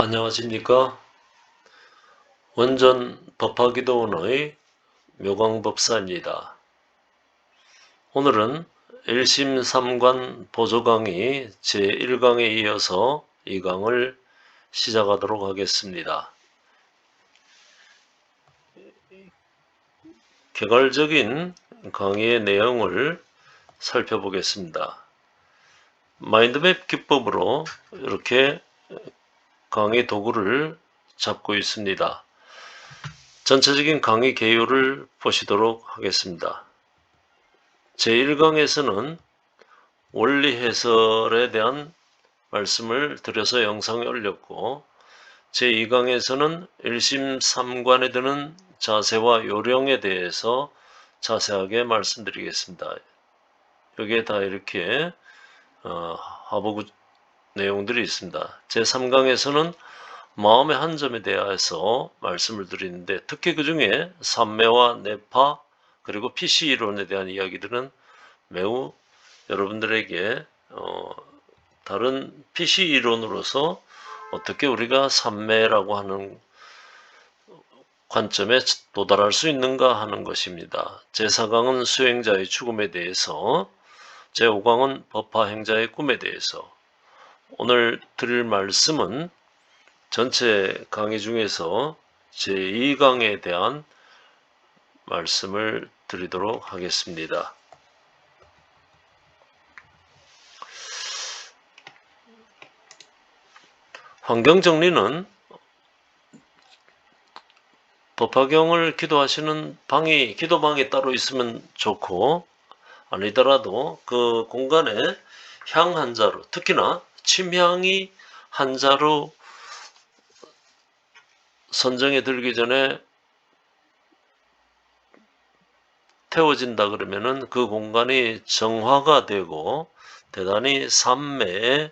안녕하십니까. 원전 법화기도원의 묘광법사입니다. 오늘은 1심 3관 보조강의 제1강에 이어서 2강을 시작하도록 하겠습니다. 개괄적인 강의의 내용을 살펴보겠습니다. 마인드맵 기법으로 이렇게 강의 도구를 잡고 있습니다. 전체적인 강의 개요를 보시도록 하겠습니다. 제1강에서는 원리 해설에 대한 말씀을 드려서 영상에 올렸고, 제2강에서는 1심 3관에 드는 자세와 요령에 대해서 자세하게 말씀드리겠습니다. 여기에 다 이렇게 하부 내용들이 있습니다. 제3강에서는 마음의 한 점에 대해서 말씀을 드리는데, 특히 그 중에 삼매와 내파 그리고 PC 이론에 대한 이야기들은 매우 여러분들에게 다른 PC 이론으로서 어떻게 우리가 삼매라고 하는 관점에 도달할 수 있는가 하는 것입니다. 제4강은 수행자의 죽음에 대해서, 제5강은 법화행자의 꿈에 대해서, 오늘 드릴 말씀은 전체 강의 중에서 제2강에 대한 말씀을 드리도록 하겠습니다. 환경정리는 법화경을 기도하시는 방이, 기도방이 따로 있으면 좋고, 아니더라도 그 공간에 향 한 자루, 특히나 침향이 한 자루 선정에 들기 전에 태워진다 그러면은 그 공간이 정화가 되고 대단히 삼매에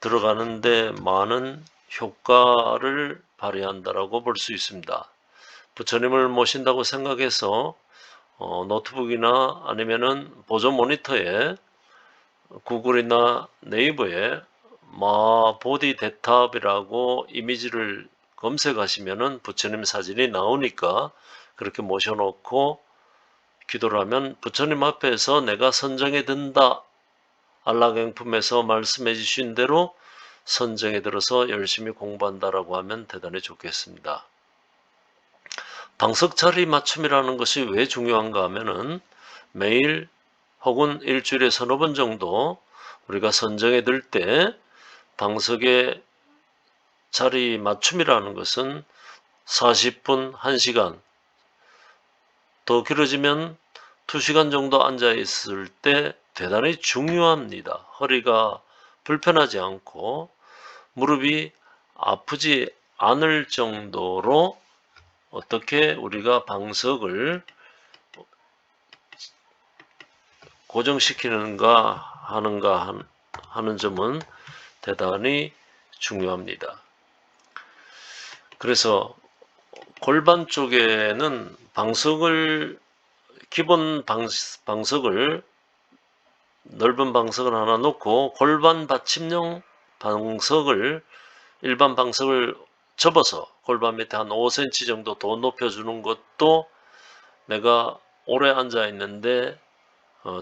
들어가는데 많은 효과를 발휘한다라고 볼 수 있습니다. 부처님을 모신다고 생각해서 노트북이나 아니면은 보조 모니터에 구글이나 네이버에 마보디 대탑이라고 이미지를 검색하시면은 부처님 사진이 나오니까 그렇게 모셔놓고 기도를 하면 부처님 앞에서 내가 선정에 든다, 안락행품에서 말씀해 주신 대로 선정에 들어서 열심히 공부한다라고 하면 대단히 좋겠습니다. 방석 자리 맞춤이라는 것이 왜 중요한가 하면은 매일 혹은 일주일에 서너 번 정도 우리가 선정에 들 때 방석의 자리 맞춤이라는 것은 40분, 1시간, 더 길어지면 2시간 정도 앉아 있을 때 대단히 중요합니다. 허리가 불편하지 않고 무릎이 아프지 않을 정도로 어떻게 우리가 방석을 고정시키는가 하는 점은 대단히 중요합니다. 그래서 골반 쪽에는 방석을, 기본 방석을, 넓은 방석을 하나 놓고 골반 받침용 방석을, 일반 방석을 접어서 골반 밑에 한 5cm 정도 더 높여주는 것도 내가 오래 앉아 있는데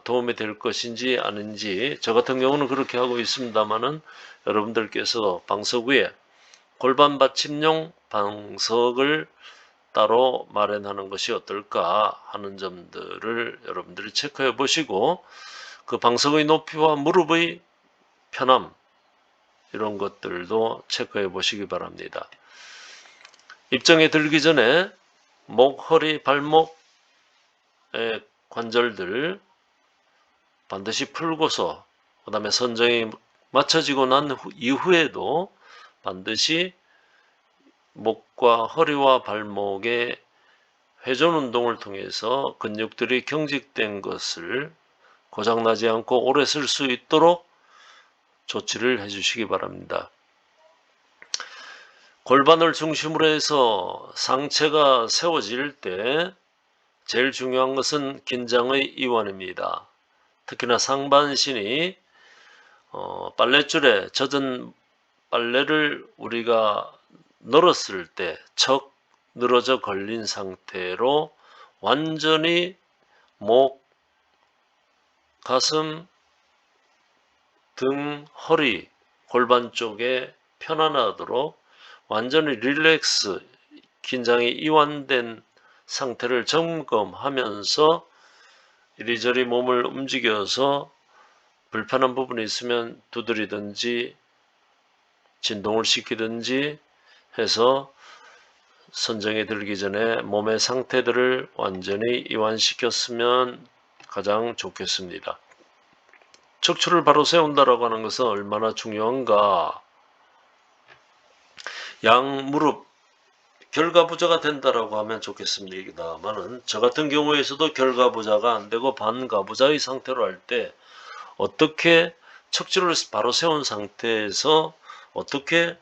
도움이 될 것인지 아닌지, 저 같은 경우는 그렇게 하고 있습니다만은 여러분들께서 방석 위에 골반 받침용 방석을 따로 마련하는 것이 어떨까 하는 점들을 여러분들이 체크해 보시고, 그 방석의 높이와 무릎의 편함, 이런 것들도 체크해 보시기 바랍니다. 입정에 들기 전에 목, 허리, 발목의 관절들 반드시 풀고서, 그 다음에 선정이 맞춰지고 난 이후에도 반드시 목과 허리와 발목의 회전 운동을 통해서 근육들이 경직된 것을 고장나지 않고 오래 쓸 수 있도록 조치를 해주시기 바랍니다. 골반을 중심으로 해서 상체가 세워질 때 제일 중요한 것은 긴장의 이완입니다. 특히나 상반신이 빨랫줄에 젖은 빨래를 우리가 늘었을 때 척 늘어져 걸린 상태로 완전히 목, 가슴, 등, 허리, 골반 쪽에 편안하도록 완전히 릴렉스, 긴장이 이완된 상태를 점검하면서 이리저리 몸을 움직여서 불편한 부분이 있으면 두드리든지 진동을 시키든지 해서 선정에 들기 전에 몸의 상태들을 완전히 이완시켰으면 가장 좋겠습니다. 척추를 바로 세운다라고 하는 것은 얼마나 중요한가. 양 무릎 결과부자가 된다라고 하면 좋겠습니다만은 저 같은 경우에서도 결과부자가 안 되고 반가부자의 상태로 할 때 어떻게 척추를 바로 세운 상태에서 어떻게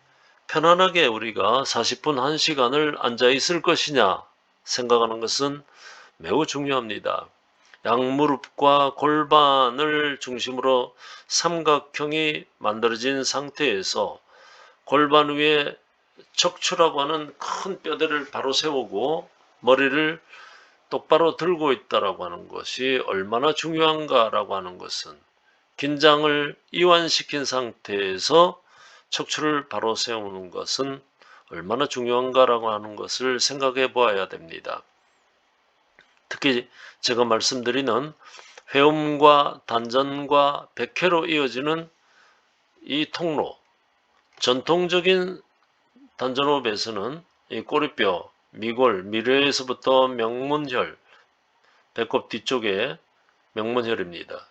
편안하게 우리가 40분 1시간을 앉아 있을 것이냐 생각하는 것은 매우 중요합니다. 양무릎과 골반을 중심으로 삼각형이 만들어진 상태에서 골반 위에 척추라고 하는 큰 뼈대를 바로 세우고 머리를 똑바로 들고 있다라고 하는 것이 얼마나 중요한가라고 하는 것은 긴장을 이완시킨 상태에서 척추를 바로 세우는 것은 얼마나 중요한가라고 하는 것을 생각해 보아야 됩니다. 특히 제가 말씀드리는 회음과 단전과 백회로 이어지는 이 통로, 전통적인 단전호흡에서는 이 꼬리뼈, 미골, 미뢰에서부터 명문혈, 배꼽 뒤쪽에 명문혈입니다.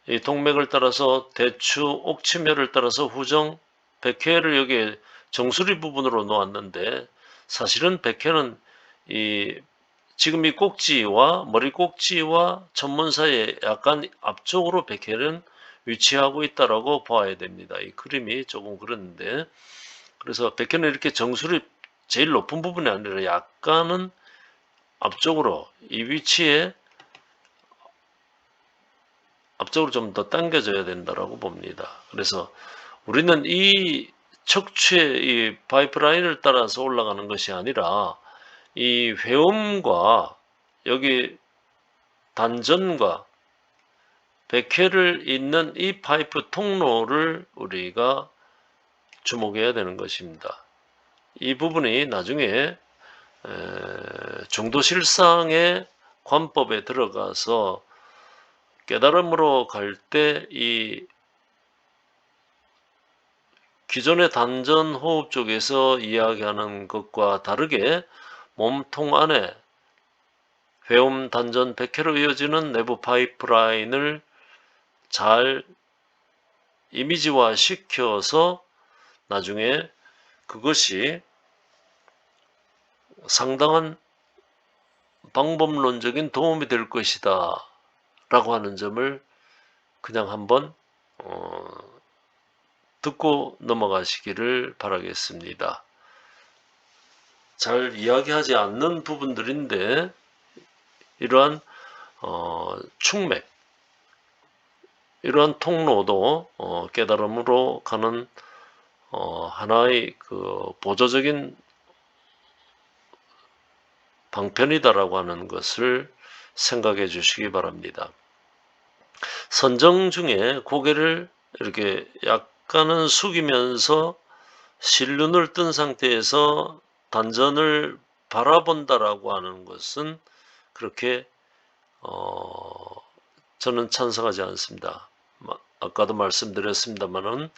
이 동맥을 따라서 대추, 옥침혈을 따라서 후정, 백회를 여기에 정수리 부분으로 놓았는데 사실은 백회는 지금 이 꼭지와 머리 꼭지와 천문 사이에 약간 앞쪽으로 백회는 위치하고 있다라고 봐야 됩니다. 이 그림이 조금 그런데 그래서 백회는 이렇게 정수리 제일 높은 부분이 아니라 약간은 앞쪽으로 이 위치에 앞쪽으로 좀 더 당겨져야 된다라고 봅니다. 그래서 우리는 이 척추의 이 파이프라인을 따라서 올라가는 것이 아니라 이 회음과 여기 단전과 백회를 잇는 이 파이프 통로를 우리가 주목해야 되는 것입니다. 이 부분이 나중에 중도실상의 관법에 들어가서 깨달음으로 갈 때 이 기존의 단전 호흡 쪽에서 이야기하는 것과 다르게 몸통 안에 회음, 단전, 백회로 이어지는 내부 파이프라인을 잘 이미지화 시켜서 나중에 그것이 상당한 방법론적인 도움이 될 것이다 라고 하는 점을 그냥 한번 듣고 넘어가시기를 바라겠습니다. 잘 이야기하지 않는 부분들인데 이러한 충맥, 이러한 통로도 깨달음으로 가는 하나의 그 보조적인 방편이다라고 하는 것을 생각해 주시기 바랍니다. 선정 중에 고개를 이렇게 약간은 숙이면서 실눈을 뜬 상태에서 단전을 바라본다라고 하는 것은 그렇게 저는 찬성하지 않습니다. 아까도 말씀드렸습니다만은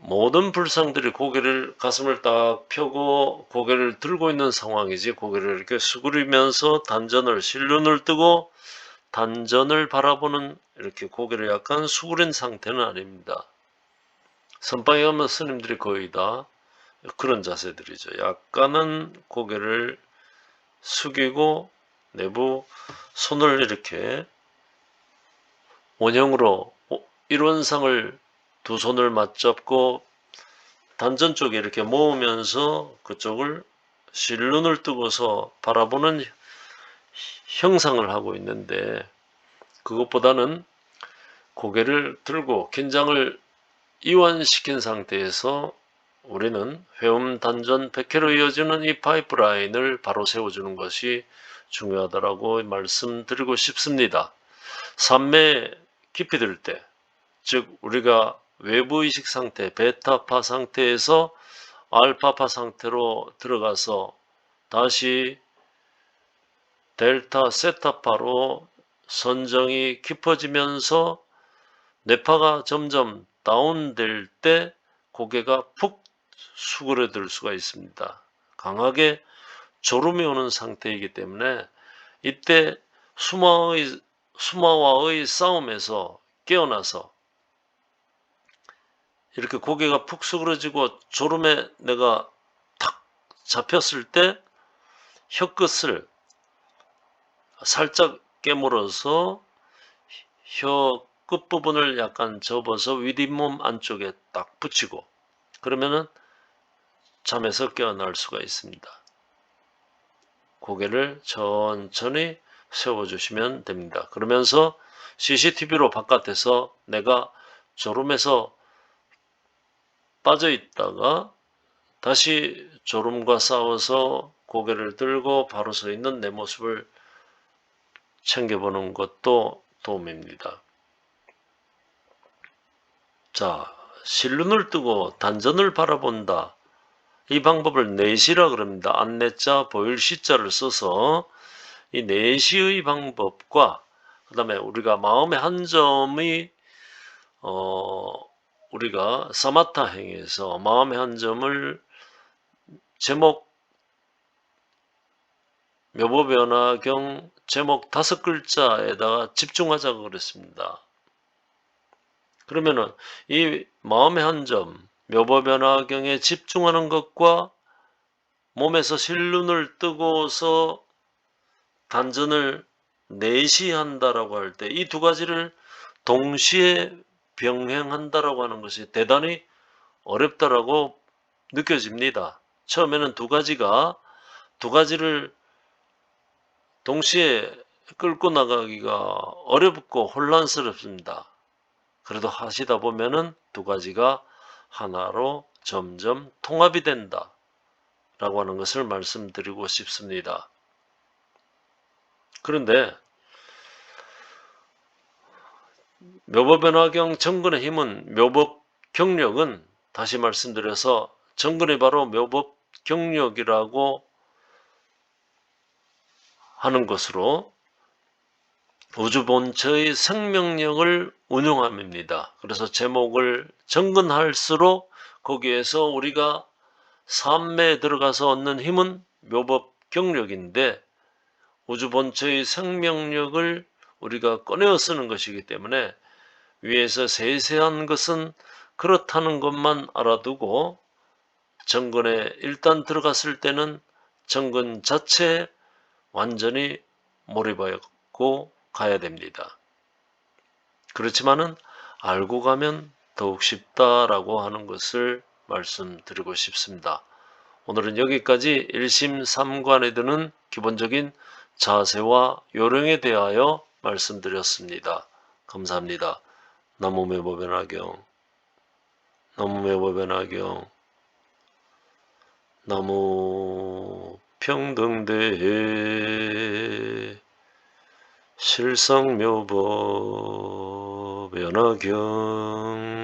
모든 불상들이 고개를 가슴을 딱 펴고 고개를 들고 있는 상황이지 고개를 이렇게 수그리면서 단전을 실눈을 뜨고 단전을 바라보는 이렇게 고개를 약간 수그린 상태는 아닙니다. 선방에 가면 스님들이 거의 다 그런 자세들이죠. 약간은 고개를 숙이고 내부 손을 이렇게 원형으로 일원상을 두 손을 맞잡고 단전 쪽에 이렇게 모으면서 그쪽을 실눈을 뜨고서 바라보는 형상을 하고 있는데 그것보다는 고개를 들고 긴장을 이완시킨 상태에서 우리는 회음, 단전, 백회로 이어지는 이 파이프라인을 바로 세워주는 것이 중요하다고 말씀드리고 싶습니다. 산매 깊이 들 때, 즉 우리가 외부의식 상태, 베타파 상태에서 알파파 상태로 들어가서 다시 델타, 세타파로 선정이 깊어지면서 뇌파가 점점 다운될 때 고개가 푹 수그러들 수가 있습니다. 강하게 졸음이 오는 상태이기 때문에 이때 수마와의 싸움에서 깨어나서 이렇게 고개가 푹 수그러지고 졸음에 내가 탁 잡혔을 때 혀끝을 살짝 깨물어서 혀 끝부분을 약간 접어서 윗잇몸 안쪽에 딱 붙이고 그러면은 잠에서 깨어날 수가 있습니다. 고개를 천천히 세워주시면 됩니다. 그러면서 CCTV로 바깥에서 내가 졸음에서 빠져 있다가 다시 졸음과 싸워서 고개를 들고 바로 서 있는 내 모습을 챙겨보는 것도 도움입니다. 자, 실눈을 뜨고 단전을 바라본다. 이 방법을 내시라 그럽니다. 안내자, 보일 시자를 써서 이 내시의 방법과 그 다음에 우리가 마음의 한 점이 우리가 사마타 행에서 마음의 한 점을 제목 묘보변화경 제목 5글자에다가 집중하자고 그랬습니다. 그러면은 이 마음의 한 점 묘보변화경에 집중하는 것과 몸에서 실눈을 뜨고서 단전을 내시한다라고 할 때 이 두 가지를 동시에 병행한다라고 하는 것이 대단히 어렵다라고 느껴집니다. 처음에는 두 가지를 동시에 끌고 나가기가 어렵고 혼란스럽습니다. 그래도 하시다 보면은 두 가지가 하나로 점점 통합이 된다 라고 하는 것을 말씀드리고 싶습니다. 그런데 묘법변화경 정근의 힘은 묘법 경력은 다시 말씀드려서 정근이 바로 묘법 경력이라고 하는 것으로 우주 본체의 생명력을 운용함입니다. 그래서 제목을 정근할수록 거기에서 우리가 삼매에 들어가서 얻는 힘은 묘법 경력인데 우주 본체의 생명력을 우리가 꺼내어 쓰는 것이기 때문에 위에서 세세한 것은 그렇다는 것만 알아두고 정근에 일단 들어갔을 때는 정근 자체에 완전히 몰입하고 가야 됩니다. 그렇지만은 알고 가면 더욱 쉽다라고 하는 것을 말씀드리고 싶습니다. 오늘은 여기까지 1심 3관에 드는 기본적인 자세와 요령에 대하여 말씀드렸습니다. 감사합니다. 나무매보변화경, 나무매보변화경, 나무평등대해 실성묘법 변화경